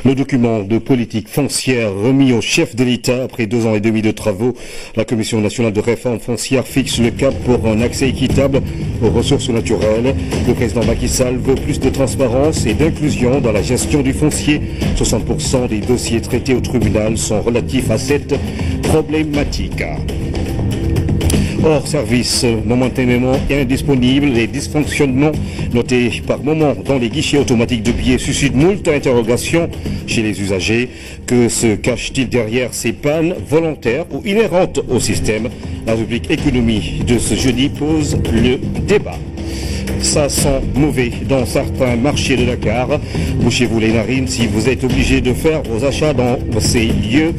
Le document de politique foncière remis au chef de l'État après 2 ans et demi de travaux, la Commission nationale de réforme foncière fixe le cap pour un accès équitable aux ressources naturelles. Le président Macky Sall veut plus de transparence et d'inclusion dans la gestion du foncier. 60% des dossiers traités au tribunal sont relatifs à cette problématique. Hors service, momentanément indisponible, les dysfonctionnements notés par moment dans les guichets automatiques de billets suscitent moult interrogations chez les usagers. Que se cache-t-il derrière ces pannes volontaires ou inhérentes au système? La rubrique économie de ce jeudi pose le débat. Ça sent mauvais dans certains marchés de Dakar. Bouchez-vous les narines si vous êtes obligé de faire vos achats dans ces lieux.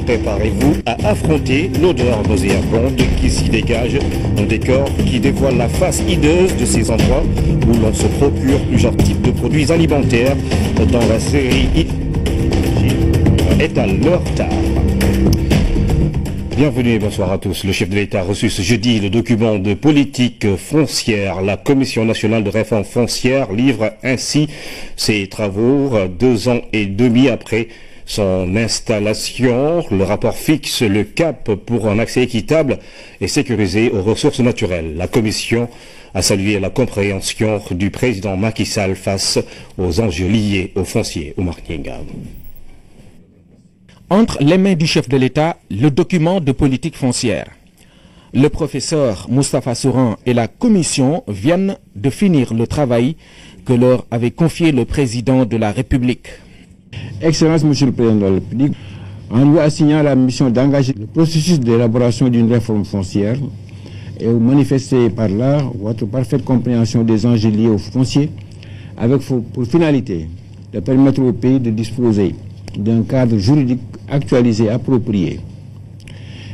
Préparez-vous à affronter l'odeur nauséabonde qui s'y dégage. Un décor qui dévoile la face hideuse de ces endroits où l'on se procure plusieurs types de produits alimentaires dans la série est à leur tard. Bienvenue et bonsoir à tous. Le chef de l'État a reçu ce jeudi le document de politique foncière. La Commission nationale de réforme foncière livre ainsi ses travaux 2 ans et demi après son installation. Le rapport fixe le cap pour un accès équitable et sécurisé aux ressources naturelles. La Commission a salué la compréhension du président Macky Sall face aux enjeux liés au foncier au Martinga. Entre les mains du chef de l'État, le document de politique foncière. Le professeur Moustapha Souran et la commission viennent de finir le travail que leur avait confié le président de la République. Excellence, Monsieur le Président de la République, en lui assignant la mission d'engager le processus d'élaboration d'une réforme foncière et vous manifestez par là votre parfaite compréhension des enjeux liés au foncier avec pour finalité de permettre au pays de disposer d'un cadre juridique actualisé, approprié.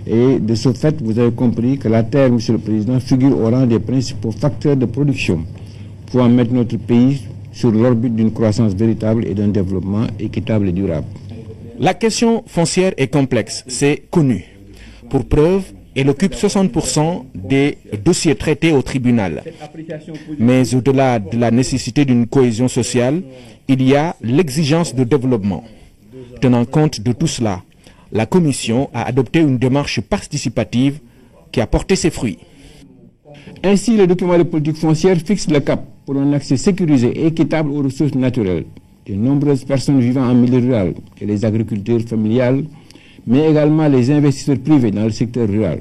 Et de ce fait, vous avez compris que la terre, Monsieur le Président, figure au rang des principaux facteurs de production pour mettre notre pays sur l'orbite d'une croissance véritable et d'un développement équitable et durable. La question foncière est complexe, c'est connu. Pour preuve, elle occupe 60% des dossiers traités au tribunal. Mais au-delà de la nécessité d'une cohésion sociale, il y a l'exigence de développement. Tenant compte de tout cela, la Commission a adopté une démarche participative qui a porté ses fruits. Ainsi, le document de politique foncière fixe le cap pour un accès sécurisé et équitable aux ressources naturelles de nombreuses personnes vivant en milieu rural et les agriculteurs familiales, mais également les investisseurs privés dans le secteur rural.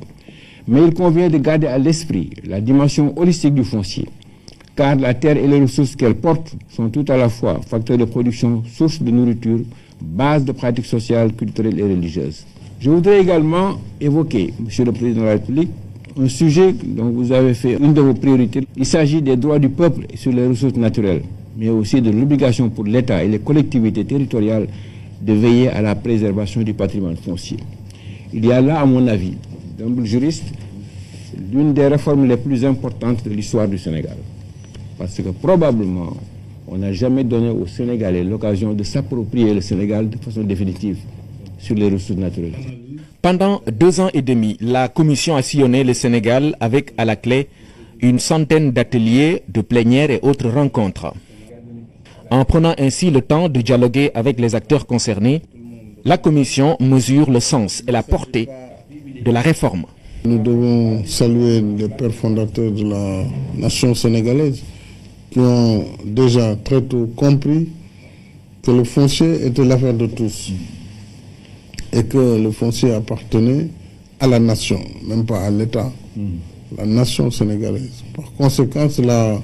Mais il convient de garder à l'esprit la dimension holistique du foncier, car la terre et les ressources qu'elle porte sont tout à la fois facteurs de production, source de nourriture, base de pratiques sociales, culturelles et religieuses. Je voudrais également évoquer, Monsieur le Président de la République, un sujet dont vous avez fait une de vos priorités. Il s'agit des droits du peuple sur les ressources naturelles, mais aussi de l'obligation pour l'État et les collectivités territoriales de veiller à la préservation du patrimoine foncier. Il y a là, à mon avis, d'humble juriste, l'une des réformes les plus importantes de l'histoire du Sénégal. Parce que probablement, on n'a jamais donné aux Sénégalais l'occasion de s'approprier le Sénégal de façon définitive sur les ressources naturelles. Pendant 2 ans et demi, la Commission a sillonné le Sénégal avec à la clé une centaine d'ateliers, de plénières et autres rencontres. En prenant ainsi le temps de dialoguer avec les acteurs concernés, la Commission mesure le sens et la portée de la réforme. Nous devons saluer les pères fondateurs de la nation sénégalaise qui ont déjà très tôt compris que le foncier était l'affaire de tous et que le foncier appartenait à la nation, même pas à l'État, la nation sénégalaise. Par conséquent, cela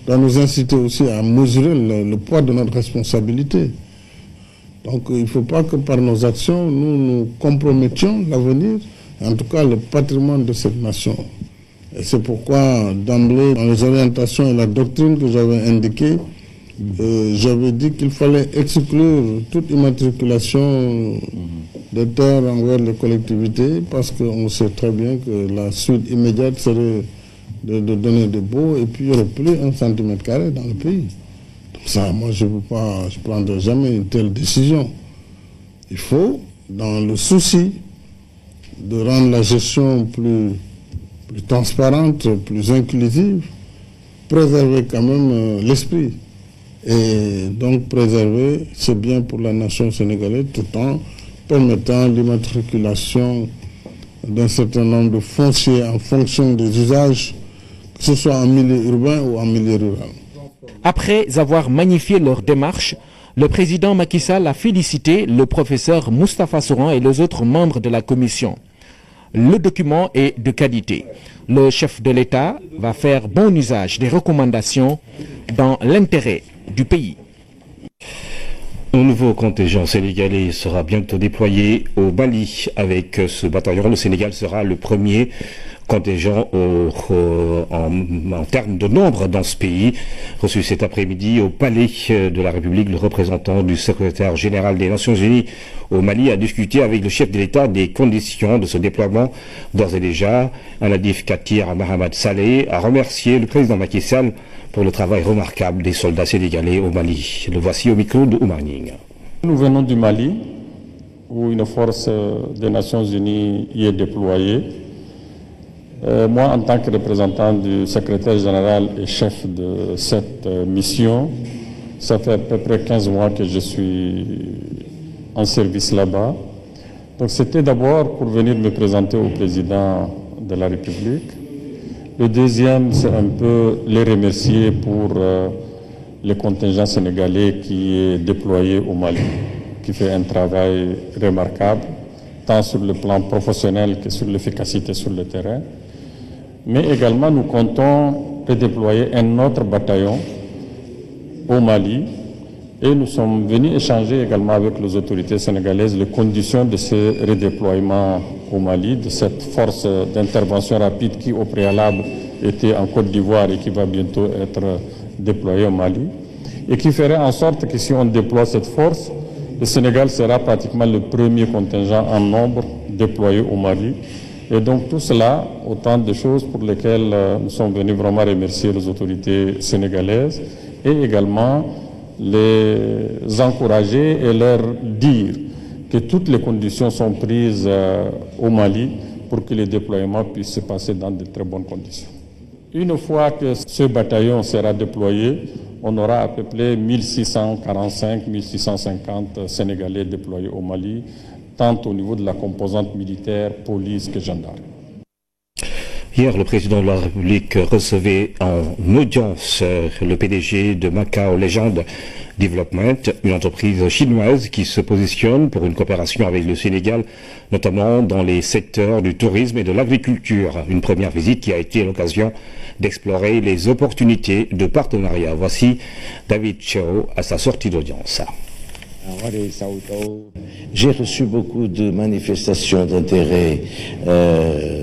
doit nous inciter aussi à mesurer le poids de notre responsabilité. Donc il ne faut pas que par nos actions, nous compromettions l'avenir, en tout cas le patrimoine de cette nation. Et c'est pourquoi, d'emblée, dans les orientations et la doctrine que j'avais indiquées, j'avais dit qu'il fallait exclure toute immatriculation des terres envers les collectivités, parce qu'on sait très bien que la suite immédiate serait de donner des baux, et puis il n'y aurait plus 1 cm² dans le pays. Donc ça, moi, je ne prendrai jamais une telle décision. Il faut, dans le souci de rendre la gestion plus transparente, plus inclusive, préserver quand même l'esprit Et donc préserver, c'est bien pour la nation sénégalaise tout en permettant l'immatriculation d'un certain nombre de fonciers en fonction des usages, que ce soit en milieu urbain ou en milieu rural. Après avoir magnifié leur démarche, le président Macky Sall a félicité le professeur Moustapha Souran et les autres membres de la commission. Le document est de qualité. Le chef de l'État va faire bon usage des recommandations dans l'intérêt du pays. Un nouveau contingent sénégalais sera bientôt déployé au Mali. Avec ce bataillon, le Sénégal sera le premier contingent en termes de nombre dans ce pays. Reçu cet après-midi au Palais de la République, le représentant du secrétaire général des Nations Unies au Mali a discuté avec le chef de l'État des conditions de ce déploiement. D'ores et déjà, Nadif Katir Mahamad Saleh a remercié le président Macky Sall pour le travail remarquable des soldats sénégalais au Mali. Le voici au micro de Oumar Ning. Nous venons du Mali, où une force des Nations Unies y est déployée. Moi, en tant que représentant du secrétaire général et chef de cette mission, ça fait à peu près 15 mois que je suis en service là-bas. Donc c'était d'abord pour venir me présenter au président de la République. Le deuxième, c'est un peu les remercier pour le contingent sénégalais qui est déployé au Mali, qui fait un travail remarquable, tant sur le plan professionnel que sur l'efficacité sur le terrain. Mais également, nous comptons redéployer un autre bataillon au Mali et nous sommes venus échanger également avec les autorités sénégalaises les conditions de ce redéploiement au Mali, de cette force d'intervention rapide qui au préalable était en Côte d'Ivoire et qui va bientôt être déployée au Mali, et qui ferait en sorte que si on déploie cette force, le Sénégal sera pratiquement le premier contingent en nombre déployé au Mali. Et donc tout cela, autant de choses pour lesquelles nous sommes venus vraiment remercier les autorités sénégalaises et également les encourager et leur dire que toutes les conditions sont prises au Mali pour que le déploiement puisse se passer dans de très bonnes conditions. Une fois que ce bataillon sera déployé, on aura à peu près 1645-1650 Sénégalais déployés au Mali, tant au niveau de la composante militaire, police que gendarme. Hier, le président de la République recevait en audience le PDG de Macao Legend Development, une entreprise chinoise qui se positionne pour une coopération avec le Sénégal, notamment dans les secteurs du tourisme et de l'agriculture. Une première visite qui a été l'occasion d'explorer les opportunités de partenariat. Voici David Chao à sa sortie d'audience. J'ai reçu beaucoup de manifestations d'intérêt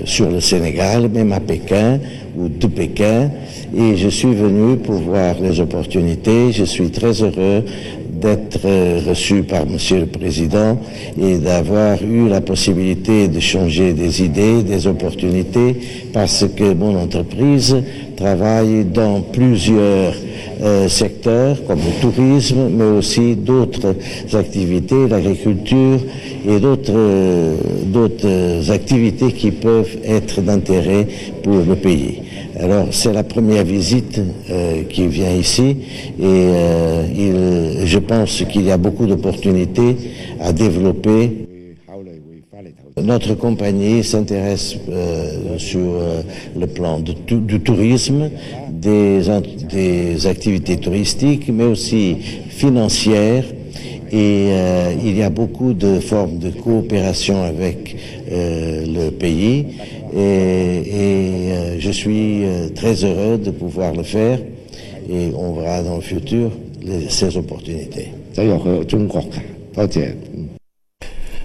sur le Sénégal, même à Pékin ou de Pékin, et je suis venu pour voir les opportunités. Je suis très heureux d'être reçu par Monsieur le Président et d'avoir eu la possibilité de changer des idées, des opportunités, parce que mon entreprise travaille dans plusieurs secteurs comme le tourisme, mais aussi d'autres activités, l'agriculture et d'autres activités qui peuvent être d'intérêt pour le pays. Alors c'est la première visite qui vient ici et je pense qu'il y a beaucoup d'opportunités à développer. Notre compagnie s'intéresse sur le plan du tourisme, des activités touristiques, mais aussi financières. Et il y a beaucoup de formes de coopération avec le pays. Et je suis très heureux de pouvoir le faire. Et on verra dans le futur ces opportunités.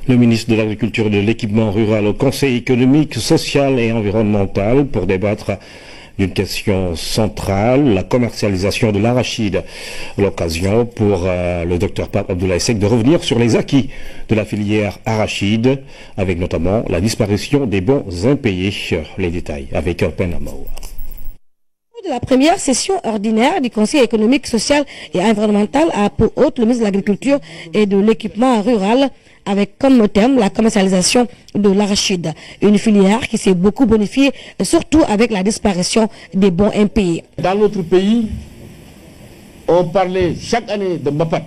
Le ministre de l'Agriculture et de l'Équipement rural au Conseil économique, social et environnemental pour débattre d'une question centrale, la commercialisation de l'arachide. L'occasion pour le docteur Pape Abdoulaye Seck de revenir sur les acquis de la filière arachide, avec notamment la disparition des bons impayés. Les détails avec Urpen Amao. De la première session ordinaire du Conseil économique, social et environnemental a pour hôte le ministre de l'Agriculture et de l'Équipement rural, avec comme thème la commercialisation de l'arachide, une filière qui s'est beaucoup bonifiée, surtout avec la disparition des bons impayés. Dans notre pays, on parlait chaque année de Mbapat,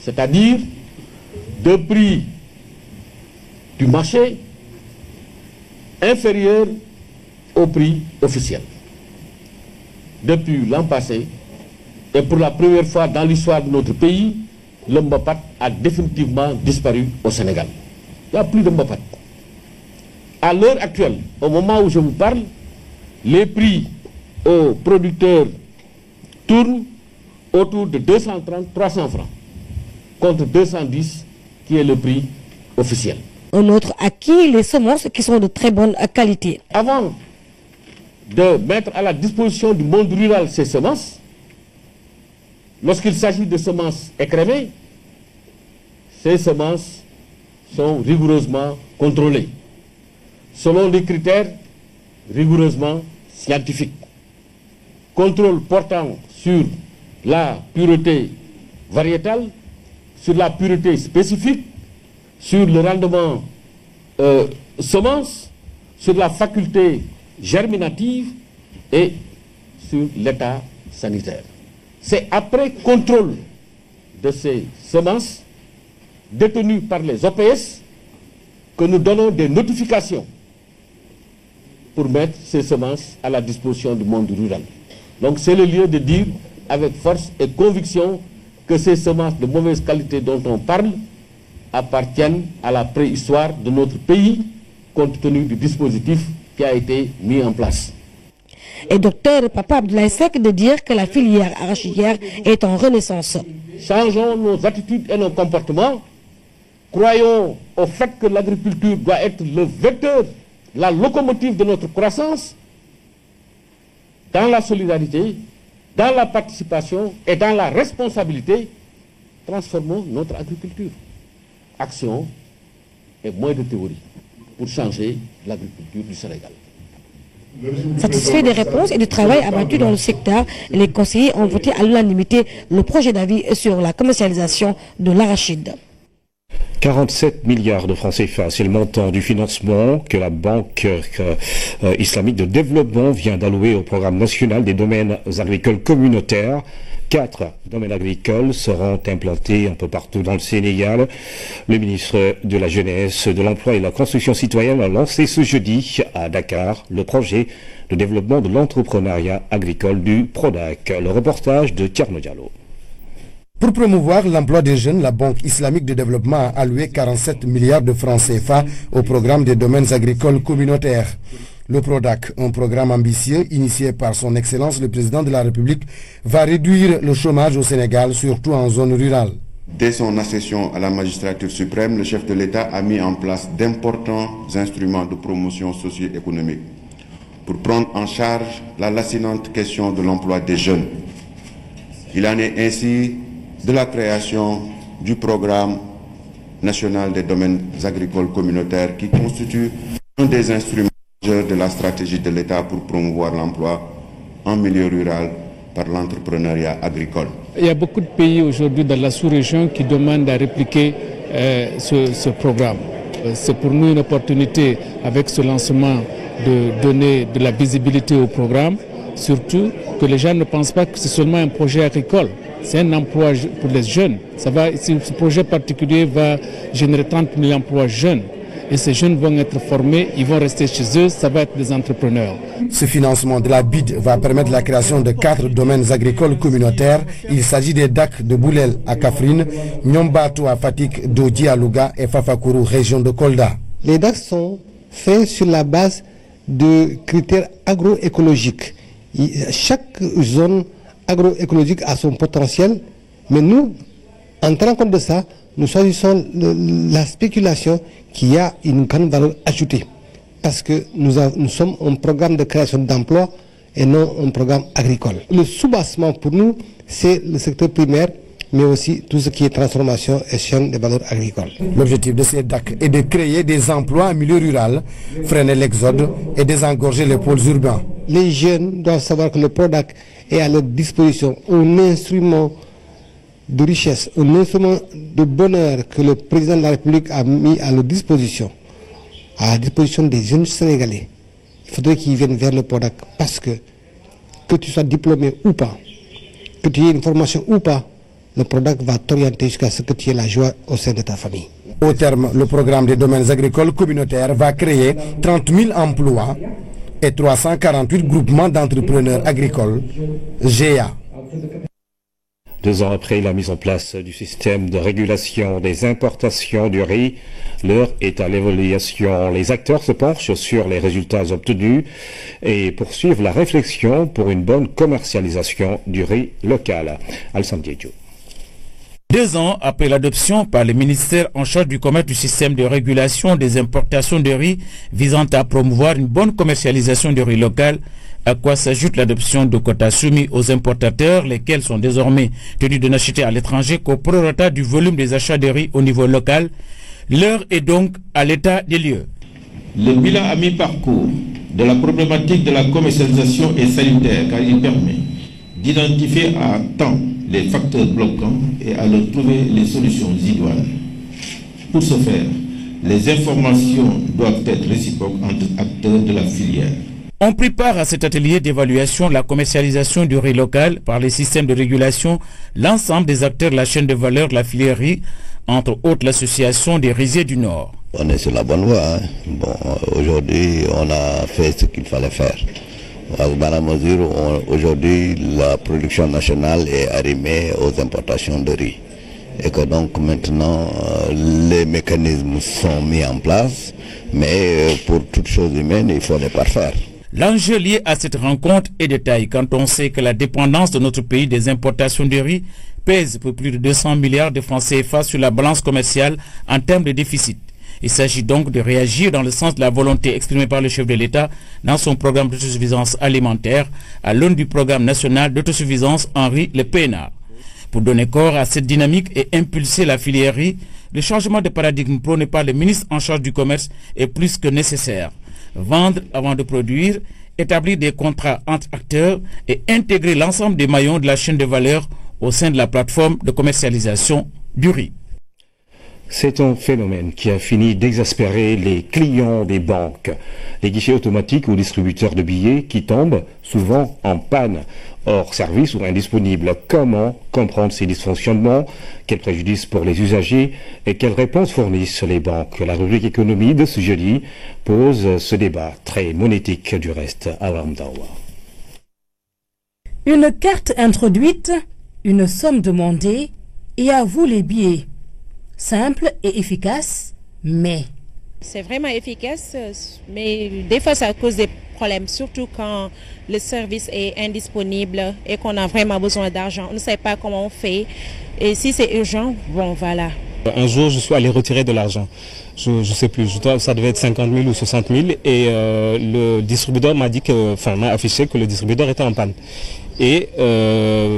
c'est-à-dire de prix du marché inférieur au prix officiel. Depuis l'an passé, et pour la première fois dans l'histoire de notre pays, le Mbapat a définitivement disparu au Sénégal. Il n'y a plus de Mbapat. À l'heure actuelle, au moment où je vous parle, les prix aux producteurs tournent autour de 230-300 francs, contre 210 qui est le prix officiel. Un autre acquis, les semences qui sont de très bonne qualité. Avant de mettre à la disposition du monde rural ces semences, lorsqu'il s'agit de semences écrémées, ces semences sont rigoureusement contrôlées, selon des critères rigoureusement scientifiques. Contrôle portant sur la pureté variétale, sur la pureté spécifique, sur le rendement semence, sur la faculté germinative et sur l'état sanitaire. C'est après contrôle de ces semences détenues par les OPS que nous donnons des notifications pour mettre ces semences à la disposition du monde rural. Donc c'est le lieu de dire avec force et conviction que ces semences de mauvaise qualité dont on parle appartiennent à la préhistoire de notre pays compte tenu du dispositif qui a été mis en place. Et docteur Papa Abdoulaye Seck de dire que la filière arachidière est en renaissance. Changeons nos attitudes et nos comportements. Croyons au fait que l'agriculture doit être le vecteur, la locomotive de notre croissance, dans la solidarité, dans la participation et dans la responsabilité. Transformons notre agriculture. Action et moins de théorie pour changer l'agriculture du Sénégal. Satisfait des réponses et du travail abattu dans le secteur, les conseillers ont voté à l'unanimité le projet d'avis sur la commercialisation de l'arachide. 47 milliards de francs CFA, c'est le montant du financement que la Banque islamique de développement vient d'allouer au programme national des domaines agricoles communautaires. 4 domaines agricoles seront implantés un peu partout dans le Sénégal. Le ministre de la Jeunesse, de l'Emploi et de la Construction citoyenne a lancé ce jeudi à Dakar le projet de développement de l'entrepreneuriat agricole du PRODAC. Le reportage de Thierno Diallo. Pour promouvoir l'emploi des jeunes, la Banque islamique de développement a alloué 47 milliards de francs CFA au programme des domaines agricoles communautaires. Le PRODAC, un programme ambitieux initié par son Excellence le Président de la République, va réduire le chômage au Sénégal, surtout en zone rurale. Dès son accession à la magistrature suprême, le chef de l'État a mis en place d'importants instruments de promotion socio-économique pour prendre en charge la lancinante question de l'emploi des jeunes. Il en est ainsi de la création du programme national des domaines agricoles communautaires qui constitue un des instruments de la stratégie de l'État pour promouvoir l'emploi en milieu rural par l'entrepreneuriat agricole. Il y a beaucoup de pays aujourd'hui dans la sous-région qui demandent à répliquer ce programme. C'est pour nous une opportunité avec ce lancement de donner de la visibilité au programme, surtout que les gens ne pensent pas que c'est seulement un projet agricole. C'est un emploi pour les jeunes. Ce projet particulier va générer 30 000 emplois jeunes. Et ces jeunes vont être formés, ils vont rester chez eux, ça va être des entrepreneurs. Ce financement de la BID va permettre la création de 4 domaines agricoles communautaires. Il s'agit des DAC de Boulel à Kafrine, Nyombato à Fatick, Dodi à Louga et Fafakuru, région de Kolda. Les DAC sont faits sur la base de critères agroécologiques. Chaque zone agroécologique a son potentiel, mais nous, en tenant compte de ça, nous choisissons la spéculation qui a une grande valeur ajoutée. Parce que nous sommes un programme de création d'emplois et non un programme agricole. Le soubassement pour nous, c'est le secteur primaire, mais aussi tout ce qui est transformation et chaîne des valeurs agricoles. L'objectif de ces DAC est de créer des emplois en milieu rural, freiner l'exode et désengorger les pôles urbains. Les jeunes doivent savoir que le PRODAC est à leur disposition un instrument de richesse, un instrument de bonheur que le président de la République a mis à leur disposition, à la disposition des jeunes Sénégalais. Il faudrait qu'ils viennent vers le PRODAC parce que tu sois diplômé ou pas, que tu aies une formation ou pas, le PRODAC va t'orienter jusqu'à ce que tu aies la joie au sein de ta famille. Au terme, le programme des domaines agricoles communautaires va créer 30 000 emplois et 348 groupements d'entrepreneurs agricoles GA. 2 ans après la mise en place du système de régulation des importations du riz, l'heure est à l'évaluation. Les acteurs se penchent sur les résultats obtenus et poursuivent la réflexion pour une bonne commercialisation du riz local. Alessandro Diédio. 2 ans après l'adoption par le ministère en charge du commerce du système de régulation des importations de riz visant à promouvoir une bonne commercialisation du riz local, à quoi s'ajoute l'adoption de quotas soumis aux importateurs, lesquels sont désormais tenus de n'acheter à l'étranger qu'au prorata du volume des achats de riz au niveau local. L'heure est donc à l'état des lieux. Le bilan à mi-parcours de la problématique de la commercialisation est salutaire car il permet d'identifier à temps les facteurs bloquants et à leur trouver les solutions idoines. Pour ce faire, les informations doivent être réciproques entre acteurs de la filière. On prépare à cet atelier d'évaluation de la commercialisation du riz local par les systèmes de régulation l'ensemble des acteurs de la chaîne de valeur de la filière riz, entre autres l'association des riziers du Nord. On est sur la bonne voie. Bon, aujourd'hui, on a fait ce qu'il fallait faire. Dans la mesure où aujourd'hui la production nationale est arrimée aux importations de riz. Et que donc maintenant les mécanismes sont mis en place, mais pour toute chose humaine, il faut les parfaire. L'enjeu lié à cette rencontre est de taille quand on sait que la dépendance de notre pays des importations de riz pèse pour plus de 200 milliards de francs CFA sur la balance commerciale en termes de déficit. Il s'agit donc de réagir dans le sens de la volonté exprimée par le chef de l'État dans son programme d'autosuffisance alimentaire à l'aune du programme national d'autosuffisance en riz, le PNA. Pour donner corps à cette dynamique et impulser la filière riz, le changement de paradigme prôné par le ministre en charge du commerce est plus que nécessaire. Vendre avant de produire, établir des contrats entre acteurs et intégrer l'ensemble des maillons de la chaîne de valeur au sein de la plateforme de commercialisation du riz. C'est un phénomène qui a fini d'exaspérer les clients des banques. Les guichets automatiques ou distributeurs de billets qui tombent souvent en panne, hors service ou indisponibles. Comment comprendre ces dysfonctionnements? Quels préjudices pour les usagers? Et quelles réponses fournissent les banques? La rubrique économie de ce jeudi pose ce débat très monétique du reste à Ramdawa. Une carte introduite, une somme demandée et à vous les billets. Simple et efficace, mais... C'est vraiment efficace, mais des fois ça cause des problèmes, surtout quand le service est indisponible et qu'on a vraiment besoin d'argent. On ne sait pas comment on fait. Et si c'est urgent, bon voilà. Un jour, je suis allé retirer de l'argent. Je ne sais plus, ça devait être 50 000 ou 60 000. Et le distributeur m'a affiché que le distributeur était en panne. Et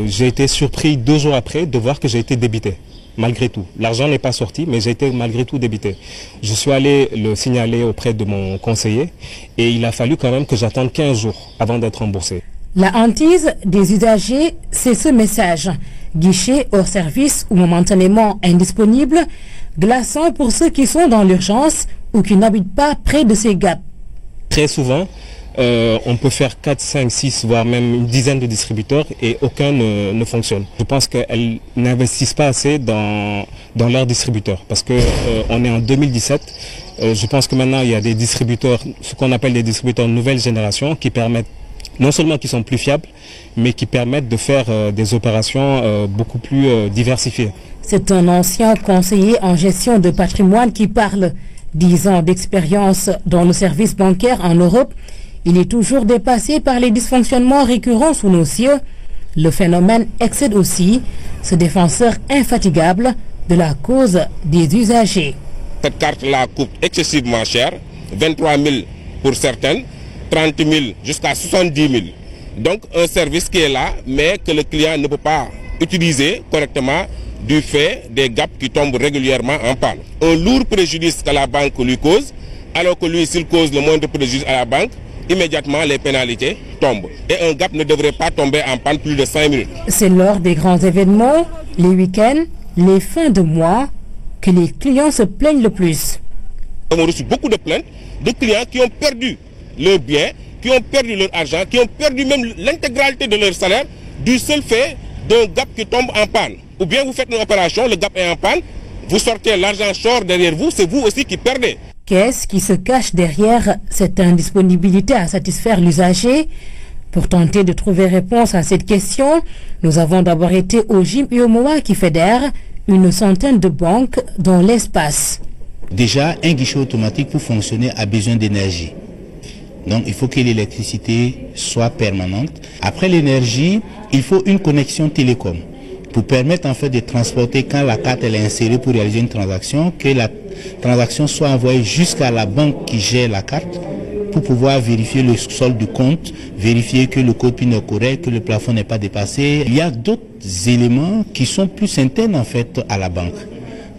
j'ai été surpris 2 jours après de voir que j'ai été débité. Malgré tout. L'argent n'est pas sorti, mais j'ai été malgré tout débité. Je suis allé le signaler auprès de mon conseiller et il a fallu quand même que j'attende 15 jours avant d'être remboursé. La hantise des usagers, c'est ce message. Guichet hors service ou momentanément indisponible, glaçant pour ceux qui sont dans l'urgence ou qui n'habitent pas près de ces gaps. Très souvent, on peut faire 4, 5, 6, voire même une dizaine de distributeurs et aucun ne fonctionne. Je pense qu'elles n'investissent pas assez dans leurs distributeurs parce qu'on est en 2017. Je pense que maintenant il y a des distributeurs, ce qu'on appelle des distributeurs nouvelle génération, qui permettent, non seulement qui sont plus fiables, mais qui permettent de faire des opérations beaucoup plus diversifiées. C'est un ancien conseiller en gestion de patrimoine qui parle. 10 ans d'expérience dans le service bancaire en Europe. Il est toujours dépassé par les dysfonctionnements récurrents sous nos cieux. Le phénomène excède aussi ce défenseur infatigable de la cause des usagers. Cette carte-là coûte excessivement cher, 23 000 pour certaines, 30 000 jusqu'à 70 000. Donc un service qui est là, mais que le client ne peut pas utiliser correctement du fait des gaps qui tombent régulièrement en panne. Un lourd préjudice que la banque lui cause, alors que lui, s'il cause le moindre préjudice à la banque, immédiatement les pénalités tombent. Et un gap ne devrait pas tomber en panne plus de 5 minutes. C'est lors des grands événements, les week-ends, les fins de mois, que les clients se plaignent le plus. On a reçu beaucoup de plaintes de clients qui ont perdu leurs biens, qui ont perdu leur argent, qui ont perdu même l'intégralité de leur salaire du seul fait d'un GAP qui tombe en panne. Ou bien vous faites une opération, le GAP est en panne, vous sortez, l'argent sort derrière vous, c'est vous aussi qui perdez. Qu'est-ce qui se cache derrière cette indisponibilité à satisfaire l'usager? Pour tenter de trouver réponse à cette question, nous avons d'abord été au GIM UEMOA qui fédère une centaine de banques dans l'espace. Déjà, un guichet automatique pour fonctionner a besoin d'énergie. Donc il faut que l'électricité soit permanente. Après l'énergie, il faut une connexion télécom pour permettre en fait de transporter quand la carte elle est insérée pour réaliser une transaction, que la transaction soit envoyée jusqu'à la banque qui gère la carte pour pouvoir vérifier le solde du compte, vérifier que le code PIN est correct, que le plafond n'est pas dépassé. Il y a d'autres éléments qui sont plus internes en fait à la banque.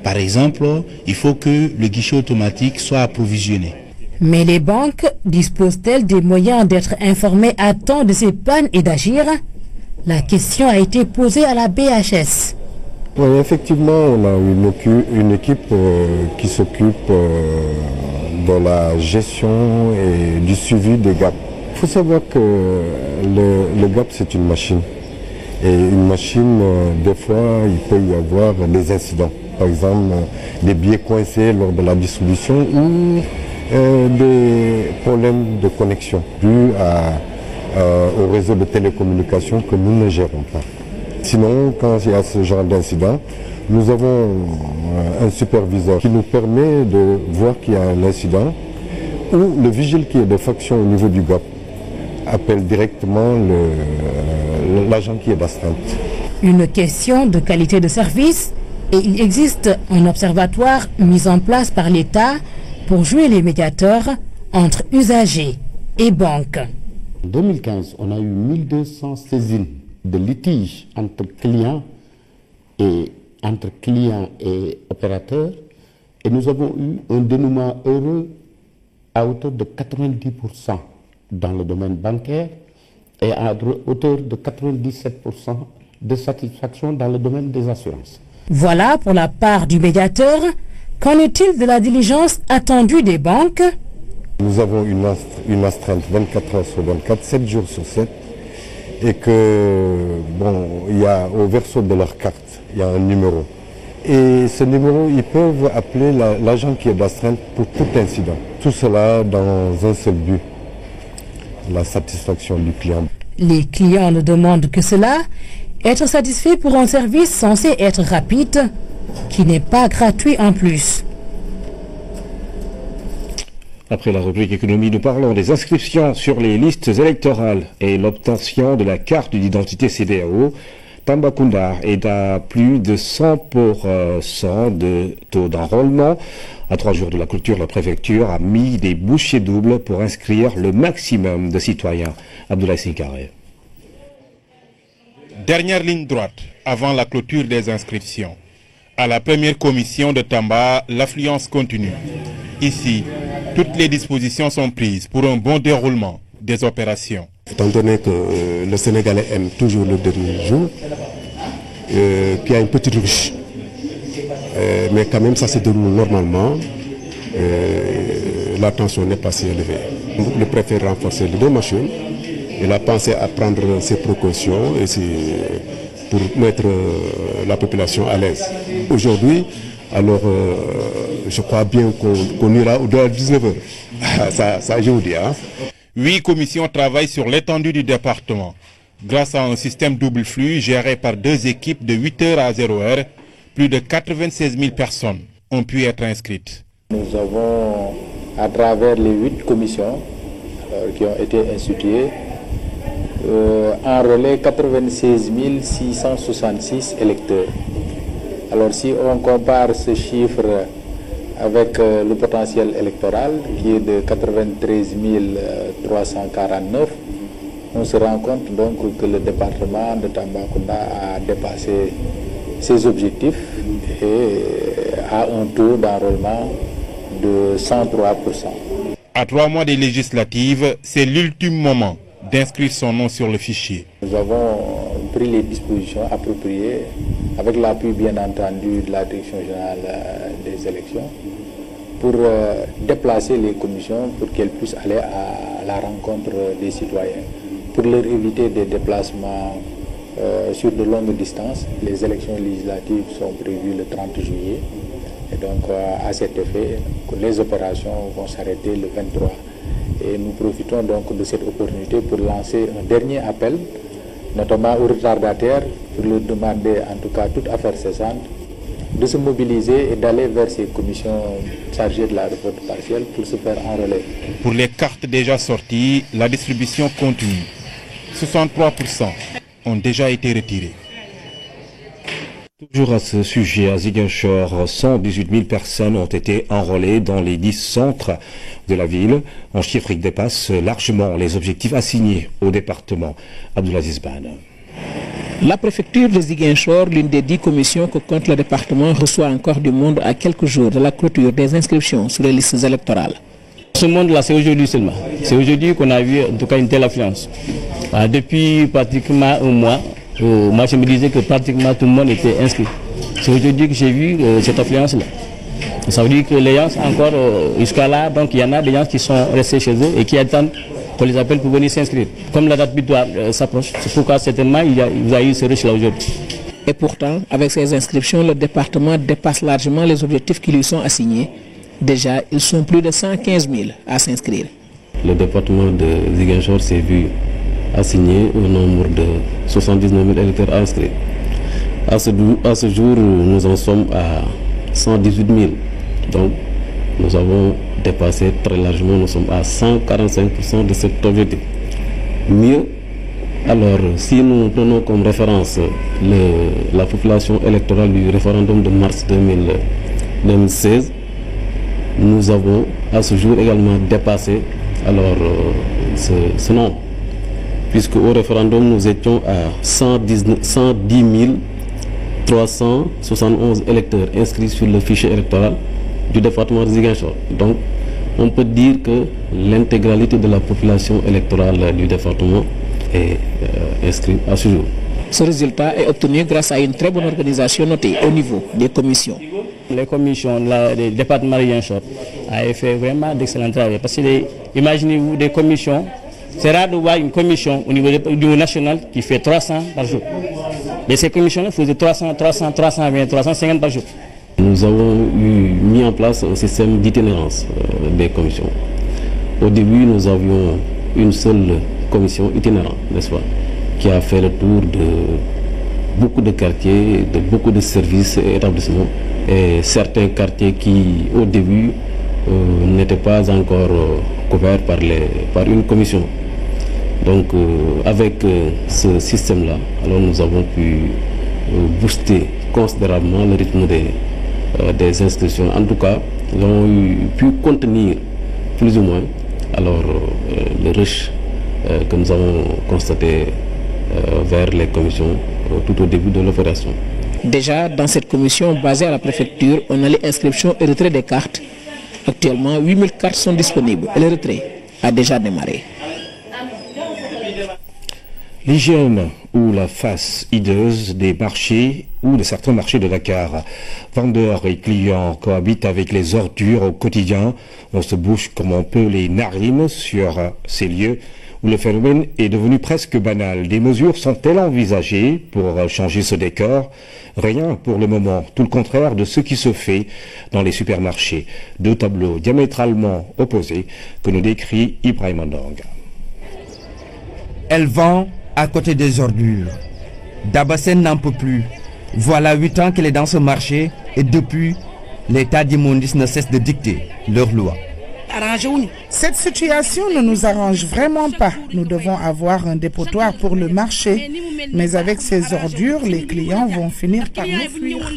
Par exemple, il faut que le guichet automatique soit approvisionné. Mais les banques disposent-elles des moyens d'être informées à temps de ces pannes et d'agir? La question a été posée à la BHS. Oui, effectivement, on a une équipe qui s'occupe de la gestion et du suivi des GAP. Il faut savoir que le GAP, c'est une machine. Et une machine, des fois, il peut y avoir des incidents. Par exemple, des billets coincés lors de la distribution ou des problèmes de connexion dus au réseau de télécommunications que nous ne gérons pas. Sinon, quand il y a ce genre d'incident, nous avons un superviseur qui nous permet de voir qu'il y a un incident ou le vigile qui est de faction au niveau du GAP appelle directement l'agent qui est d'astreinte. Une question de qualité de service et il existe un observatoire mis en place par l'État pour jouer les médiateurs entre usagers et banques. En 2015, on a eu 1200 saisines de litiges entre clients et opérateurs et nous avons eu un dénouement heureux à hauteur de 90% dans le domaine bancaire et à hauteur de 97% de satisfaction dans le domaine des assurances. Voilà pour la part du médiateur. Qu'en est-il de la diligence attendue des banques? Nous avons une astreinte 24 heures sur 24, 7 jours sur 7 et que, bon, il y a au verso de leur carte, il y a un numéro. Et ce numéro, ils peuvent appeler l'agent qui est d'astreinte pour tout incident. Tout cela dans un seul but, la satisfaction du client. Les clients ne demandent que cela, être satisfait pour un service censé être rapide, qui n'est pas gratuit en plus. Après la rubrique économie, nous parlons des inscriptions sur les listes électorales et l'obtention de la carte d'identité CEDEAO. Tambacounda est à plus de 100% de taux d'enrôlement. À 3 jours de la clôture, la préfecture a mis des bouchées doubles pour inscrire le maximum de citoyens. Abdoulaye Sinkaré. Dernière ligne droite avant la clôture des inscriptions. À la première commission de Tamba, l'affluence continue. Ici, toutes les dispositions sont prises pour un bon déroulement des opérations. Étant donné que le Sénégalais aime toujours le dernier jour, qu'il y a une petite ruche. Mais quand même, ça se déroule normalement. La tension n'est pas si élevée. Le préfet a renforcé les 2 machines. Il a pensé à prendre ses précautions et pour mettre la population à l'aise. Aujourd'hui, alors je crois bien qu'on ira au-delà de 19h. Ça, je vous dis. Hein. 8 commissions travaillent sur l'étendue du département. Grâce à un système double flux géré par 2 équipes de 8h à 0h, plus de 96 000 personnes ont pu être inscrites. Nous avons, à travers les 8 commissions qui ont été instituées, enrôlé 96 666 électeurs. Alors si on compare ce chiffre avec le potentiel électoral qui est de 93 349, on se rend compte donc que le département de Tambacounda a dépassé ses objectifs et a un taux d'enrôlement de 103%. À 3 mois des législatives, c'est l'ultime moment d'inscrire son nom sur le fichier. Nous avons pris les dispositions appropriées avec l'appui bien entendu de la Direction générale des élections pour déplacer les commissions pour qu'elles puissent aller à la rencontre des citoyens, pour leur éviter des déplacements sur de longues distances. Les élections législatives sont prévues le 30 juillet. Et donc, à cet effet, les opérations vont s'arrêter le 23. Et nous profitons donc de cette opportunité pour lancer un dernier appel, notamment aux retardataires, pour leur demander, en tout cas, toute affaire cessante, de se mobiliser et d'aller vers ces commissions chargées de la révolte partielle pour se faire enrôler. Pour les cartes déjà sorties, la distribution continue. 63% ont déjà été retirés. Toujours à ce sujet, à Ziguinchor, 118 000 personnes ont été enrôlées dans les 10 centres de la ville, un chiffre qui dépasse largement les objectifs assignés au département. Abdoulaziz Ban. La préfecture de Ziguinchor, l'une des 10 commissions que compte le département, reçoit encore du monde à quelques jours de la clôture des inscriptions sur les listes électorales. Ce monde-là, c'est aujourd'hui seulement. C'est aujourd'hui qu'on a vu en tout cas une telle affluence. Depuis pratiquement un mois, moi je me disais que pratiquement tout le monde était inscrit. C'est aujourd'hui que j'ai vu cette affluence-là. Ça veut dire que les gens encore jusqu'à là, donc il y en a des gens qui sont restés chez eux et qui attendent qu'on les appelle pour venir s'inscrire. Comme la date butoir s'approche, c'est pourquoi certainement il y a eu ce rush-là aujourd'hui. Et pourtant, avec ces inscriptions, le département dépasse largement les objectifs qui lui sont assignés. Déjà, ils sont plus de 115 000 à s'inscrire. Le département de Ziguinchor s'est vu assigner un nombre de 79 000 électeurs inscrits. À ce jour, nous en sommes à 118 000. Donc, nous avons dépassé très largement, nous sommes à 145% de cet objectif. Mieux, alors, si nous prenons comme référence la population électorale du référendum de mars 2016, nous avons à ce jour également dépassé alors, ce nombre. Puisque au référendum, nous étions à 110 371 électeurs inscrits sur le fichier électoral du département de Ziguinchor. Donc, on peut dire que l'intégralité de la population électorale du département est inscrite à ce jour. Ce résultat est obtenu grâce à une très bonne organisation notée au niveau des commissions. Les commissions du département de Ziguinchor ont fait vraiment d'excellent travail. Parce que, imaginez-vous, des commissions, c'est rare de voir une commission au niveau national qui fait 300 par jour. Mais ces commissions-là faisaient 300, 320, 350 par jour. Nous avons mis en place un système d'itinérance des commissions. Au début, nous avions une seule commission itinérante, n'est-ce pas, qui a fait le tour de beaucoup de quartiers, de beaucoup de services et établissements. Et certains quartiers qui, au début, n'étaient pas encore couverts par une commission. Donc, avec ce système-là, alors nous avons pu booster considérablement le rythme des inscriptions. En tout cas, nous avons pu contenir plus ou moins alors, le rush que nous avons constaté vers les commissions tout au début de l'opération. Déjà, dans cette commission basée à la préfecture, on a les inscriptions et retrait des cartes. Actuellement, 8000 cartes sont disponibles et le retrait a déjà démarré. L'hygiène ou la face hideuse des marchés ou de certains marchés de Dakar. Vendeurs et clients cohabitent avec les ordures au quotidien. On se bouge comme on peut les narines sur ces lieux où le phénomène est devenu presque banal. Des mesures sont-elles envisagées pour changer ce décor? Rien pour le moment, tout le contraire de ce qui se fait dans les supermarchés. Deux tableaux diamétralement opposés que nous décrit Ibrahim Andong. Elle vend à côté des ordures. Dabassène n'en peut plus. Voilà 8 ans qu'elle est dans ce marché et depuis, l'état d'immondice ne cesse de dicter leurs lois. Cette situation ne nous arrange vraiment pas. Nous devons avoir un dépotoir pour le marché. Mais avec ces ordures, les clients vont finir par nous fuir.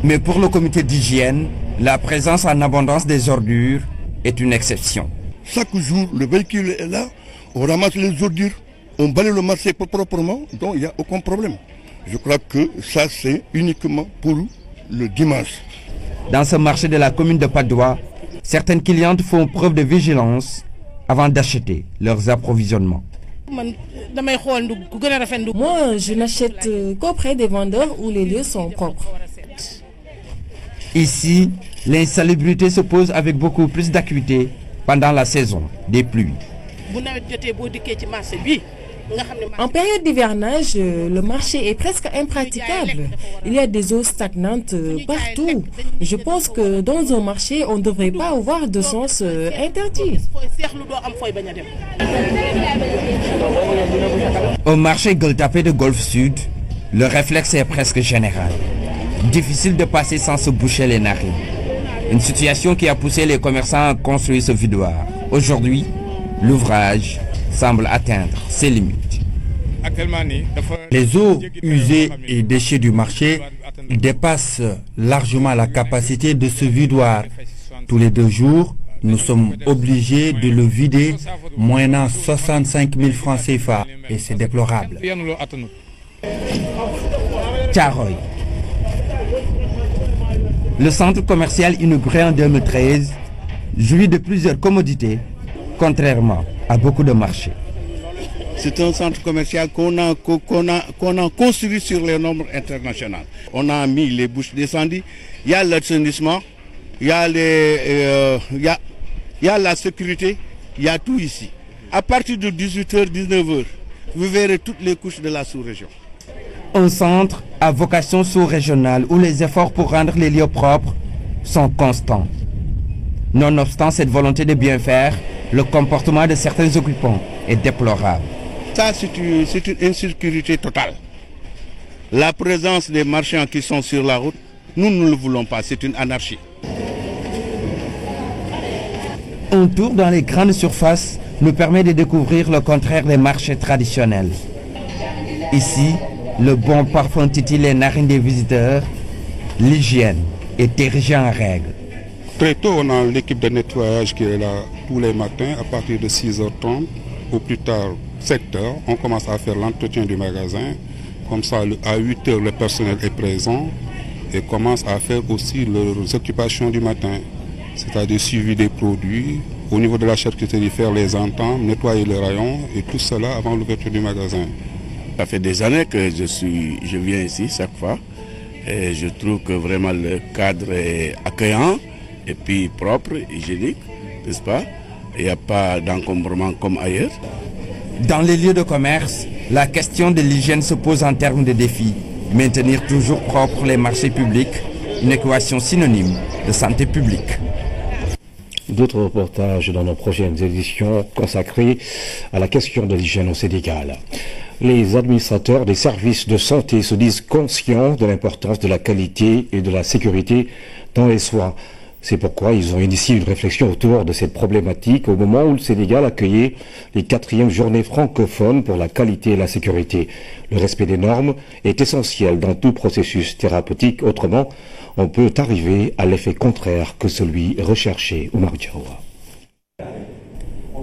Mais pour le comité d'hygiène, la présence en abondance des ordures est une exception. Chaque jour, le véhicule est là, on ramasse les ordures, on balaye le marché proprement, donc il n'y a aucun problème. Je crois que ça, c'est uniquement pour le dimanche. Dans ce marché de la commune de Padoua, certaines clientes font preuve de vigilance avant d'acheter leurs approvisionnements. Moi, je n'achète qu'auprès des vendeurs où les lieux sont propres. Ici, l'insalubrité se pose avec beaucoup plus d'acuité pendant la saison des pluies. En période d'hivernage, le marché est presque impraticable. Il y a des eaux stagnantes partout. Je pense que dans un marché, on ne devrait pas avoir de sens interdit. Au marché Gueule-Tapée de Golfe Sud, le réflexe est presque général. Difficile de passer sans se boucher les narines. Une situation qui a poussé les commerçants à construire ce vidoir. Aujourd'hui, l'ouvrage semble atteindre ses limites. Les eaux usées et déchets du marché dépassent largement la capacité de ce vidoir. Tous les 2 jours, nous sommes obligés de le vider, moyennant 65 000 francs CFA, et c'est déplorable. Thiaroye. Le centre commercial inauguré en 2013 jouit de plusieurs commodités, contrairement à beaucoup de marchés. C'est un centre commercial qu'on a construit sur les normes internationales. On a mis les bouches d'incendie, il y a l'assainissement, il y a la sécurité, il y a tout ici. À partir de 18h, 19h, vous verrez toutes les couches de la sous-région. Un centre à vocation sous-régionale où les efforts pour rendre les lieux propres sont constants. Nonobstant cette volonté de bien faire, le comportement de certains occupants est déplorable. Ça, c'est une insécurité totale. La présence des marchands qui sont sur la route, nous ne le voulons pas, c'est une anarchie. Un tour dans les grandes surfaces nous permet de découvrir le contraire des marchés traditionnels. Ici, le bon parfum titille les narines des visiteurs, l'hygiène est érigée en règle. Très tôt, on a l'équipe de nettoyage qui est là tous les matins à partir de 6h30 ou plus tard 7h. On commence à faire l'entretien du magasin. Comme ça, à 8h, le personnel est présent et commence à faire aussi leurs occupations du matin, c'est-à-dire suivi des produits. Au niveau de la charcuterie, faire les ententes, nettoyer les rayons et tout cela avant l'ouverture du magasin. Ça fait des années que je viens ici chaque fois et je trouve que vraiment le cadre est accueillant et puis propre, hygiénique, n'est-ce pas? Il n'y a pas d'encombrement comme ailleurs. Dans les lieux de commerce, la question de l'hygiène se pose en termes de défis. Maintenir toujours propres les marchés publics, une équation synonyme de santé publique. D'autres reportages dans nos prochaines éditions consacrés à la question de l'hygiène au Sénégal. Les administrateurs des services de santé se disent conscients de l'importance de la qualité et de la sécurité dans les soins. C'est pourquoi ils ont initié une réflexion autour de cette problématique au moment où le Sénégal accueillait les 4e journées francophones pour la qualité et la sécurité. Le respect des normes est essentiel dans tout processus thérapeutique. Autrement, on peut arriver à l'effet contraire que celui recherché. Oumar Diawa.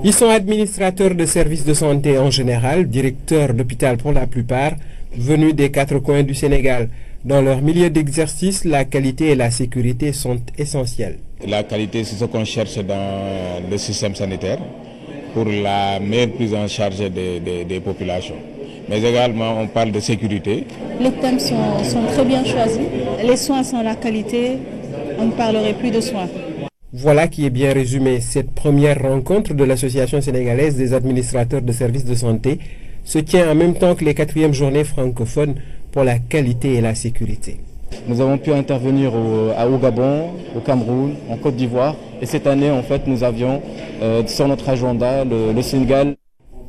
Ils sont administrateurs de services de santé en général, directeurs d'hôpital pour la plupart, venus des 4 coins du Sénégal. Dans leur milieu d'exercice, la qualité et la sécurité sont essentielles. La qualité, c'est ce qu'on cherche dans le système sanitaire pour la meilleure prise en charge des populations. Mais également, on parle de sécurité. Les thèmes sont très bien choisis. Les soins sont la qualité, on ne parlerait plus de soins. Voilà qui est bien résumé. Cette première rencontre de l'Association sénégalaise des administrateurs de services de santé se tient en même temps que les 4e journées francophones pour la qualité et la sécurité. Nous avons pu intervenir au Gabon, au Cameroun, en Côte d'Ivoire. Et cette année, en fait, nous avions sur notre agenda le Sénégal.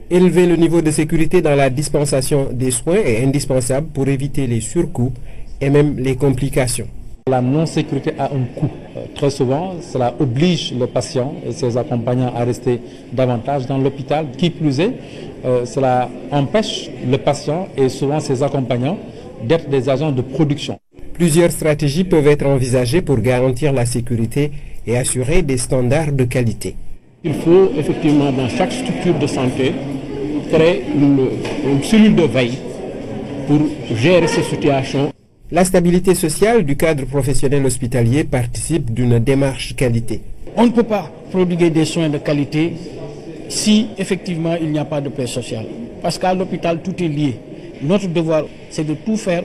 Élever le niveau de sécurité dans la dispensation des soins est indispensable pour éviter les surcoûts et même les complications. La non-sécurité a un coût. Très souvent, cela oblige le patient et ses accompagnants à rester davantage dans l'hôpital. Qui plus est, cela empêche le patient et souvent ses accompagnants d'être des agents de production. Plusieurs stratégies peuvent être envisagées pour garantir la sécurité et assurer des standards de qualité. Il faut effectivement dans chaque structure de santé créer une cellule de veille pour gérer ces situations. La stabilité sociale du cadre professionnel hospitalier participe d'une démarche qualité. On ne peut pas prodiguer des soins de qualité si effectivement il n'y a pas de paix sociale. Parce qu'à l'hôpital, tout est lié. Notre devoir, c'est de tout faire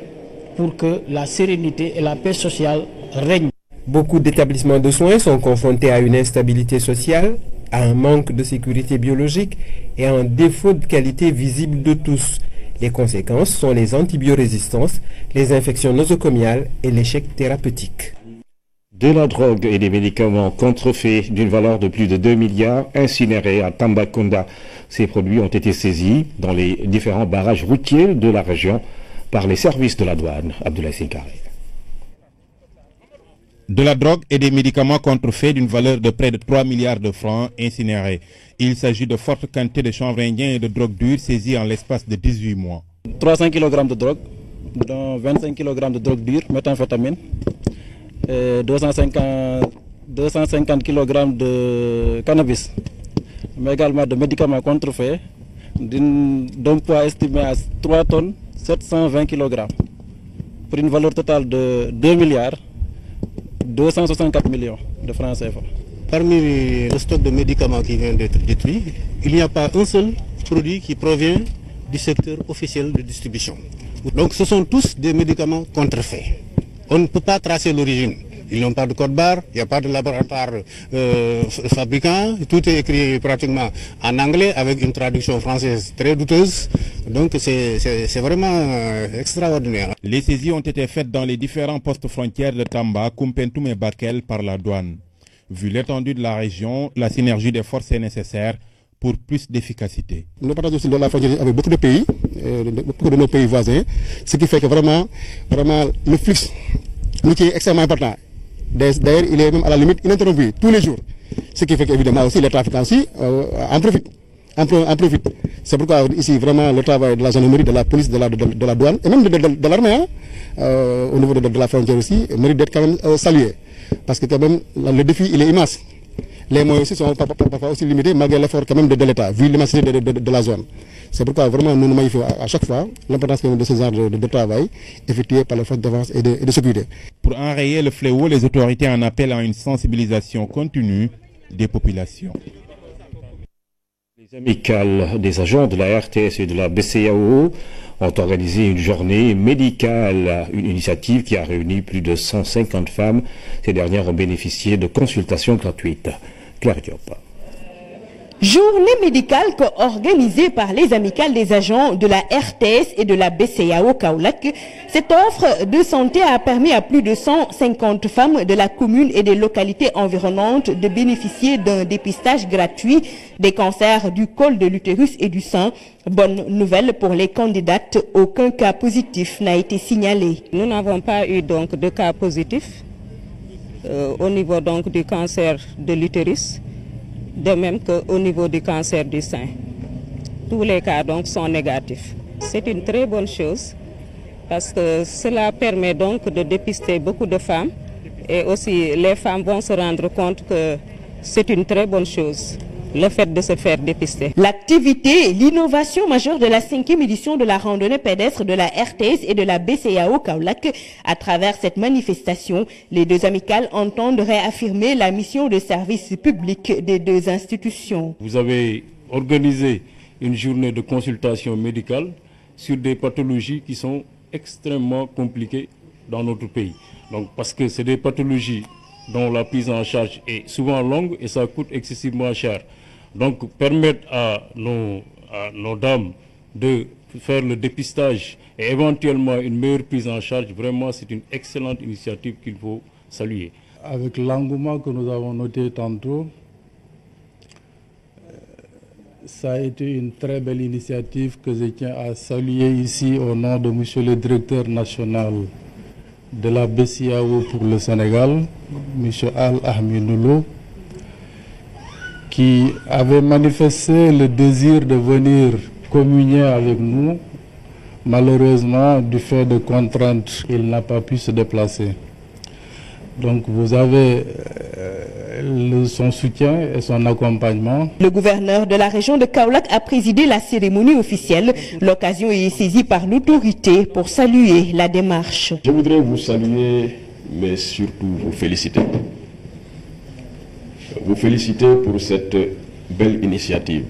pour que la sérénité et la paix sociale règnent. Beaucoup d'établissements de soins sont confrontés à une instabilité sociale. à un manque de sécurité biologique et à un défaut de qualité visible de tous. Les conséquences sont les antibiorésistances, les infections nosocomiales et l'échec thérapeutique. De la drogue et des médicaments contrefaits d'une valeur de plus de 2 milliards incinérés à Tambacounda. Ces produits ont été saisis dans les différents barrages routiers de la région par les services de la douane. Abdoulaye Sinkaré. De la drogue et des médicaments contrefaits d'une valeur de près de 3 milliards de francs incinérés. Il s'agit de fortes quantités de chanvre indien et de drogue dure saisies en l'espace de 18 mois. 300 kg de drogue, dont 25 kg de drogue dure, méthamphétamine, et 250 kg de cannabis, mais également de médicaments contrefaits d'un poids estimé à 3 tonnes 720 kg, pour une valeur totale de 2 milliards 264 millions de francs CFA. Parmi le stock de médicaments qui vient d'être détruit, il n'y a pas un seul produit qui provient du secteur officiel de distribution. Donc ce sont tous des médicaments contrefaits. On ne peut pas tracer l'origine. Ils n'ont pas de code barre, il n'y a pas de laboratoire fabricant, tout est écrit pratiquement en anglais avec une traduction française très douteuse. Donc c'est vraiment extraordinaire. Les saisies ont été faites dans les différents postes frontières de Tamba, Kumpentoum et Bakel par la douane. Vu l'étendue de la région, la synergie des forces est nécessaire pour plus d'efficacité. Nous partageons aussi la frontière avec beaucoup de pays, beaucoup de nos pays voisins, ce qui fait que vraiment le flux routier est extrêmement important. D'ailleurs, il est même à la limite ininterrompu tous les jours. Ce qui fait qu'évidemment aussi les trafiquants aussi en profitent. C'est pourquoi ici vraiment le travail de la gendarmerie, de la police, de la douane et même de l'armée au niveau de la frontière aussi mérite d'être quand même salué. Parce que quand même le défi il est immense. Les moyens aussi sont parfois aussi limités malgré l'effort quand même de l'État, vu l'immensité de la zone. C'est pourquoi vraiment nous magnifions à chaque fois l'importance de ce genre de travail effectué par les forces de défense et de sécurité. Pour enrayer le fléau, les autorités en appellent à une sensibilisation continue des populations. Les amicales des agents de la RTS et de la BCAO ont organisé une journée médicale, une initiative qui a réuni plus de 150 femmes. Ces dernières ont bénéficié de consultations gratuites. Claire Diop. Journée médicale organisée par les amicales des agents de la RTS et de la BCAO Kaolack. Cette offre de santé a permis à plus de 150 femmes de la commune et des localités environnantes de bénéficier d'un dépistage gratuit des cancers du col de l'utérus et du sein. Bonne nouvelle pour les candidates, aucun cas positif n'a été signalé. Nous n'avons pas eu donc de cas positifs au niveau donc du cancer de l'utérus, de même qu'au niveau du cancer du sein. Tous les cas donc sont négatifs. C'est une très bonne chose parce que cela permet donc de dépister beaucoup de femmes et aussi les femmes vont se rendre compte que c'est une très bonne chose, le fait de se faire dépister. L'activité, l'innovation majeure de la 5e édition de la randonnée pédestre de la RTS et de la BCAO Kaolack. À travers cette manifestation, les deux amicales entendent réaffirmer la mission de service public des deux institutions. Vous avez organisé une journée de consultation médicale sur des pathologies qui sont extrêmement compliquées dans notre pays. Donc, parce que c'est des pathologies dont la prise en charge est souvent longue et ça coûte excessivement cher. Donc permettre à nos dames de faire le dépistage et éventuellement une meilleure prise en charge, vraiment c'est une excellente initiative qu'il faut saluer. Avec l'engouement que nous avons noté tantôt, ça a été une très belle initiative que je tiens à saluer ici au nom de monsieur le directeur national de la BCAO pour le Sénégal, monsieur Al-Ahminoulo, qui avait manifesté le désir de venir communier avec nous. Malheureusement, du fait de contraintes, il n'a pas pu se déplacer. Donc vous avez son soutien et son accompagnement. Le gouverneur de la région de Kaolack a présidé la cérémonie officielle. L'occasion est saisie par l'autorité pour saluer la démarche. Je voudrais vous saluer, mais surtout vous féliciter. Vous féliciter pour cette belle initiative.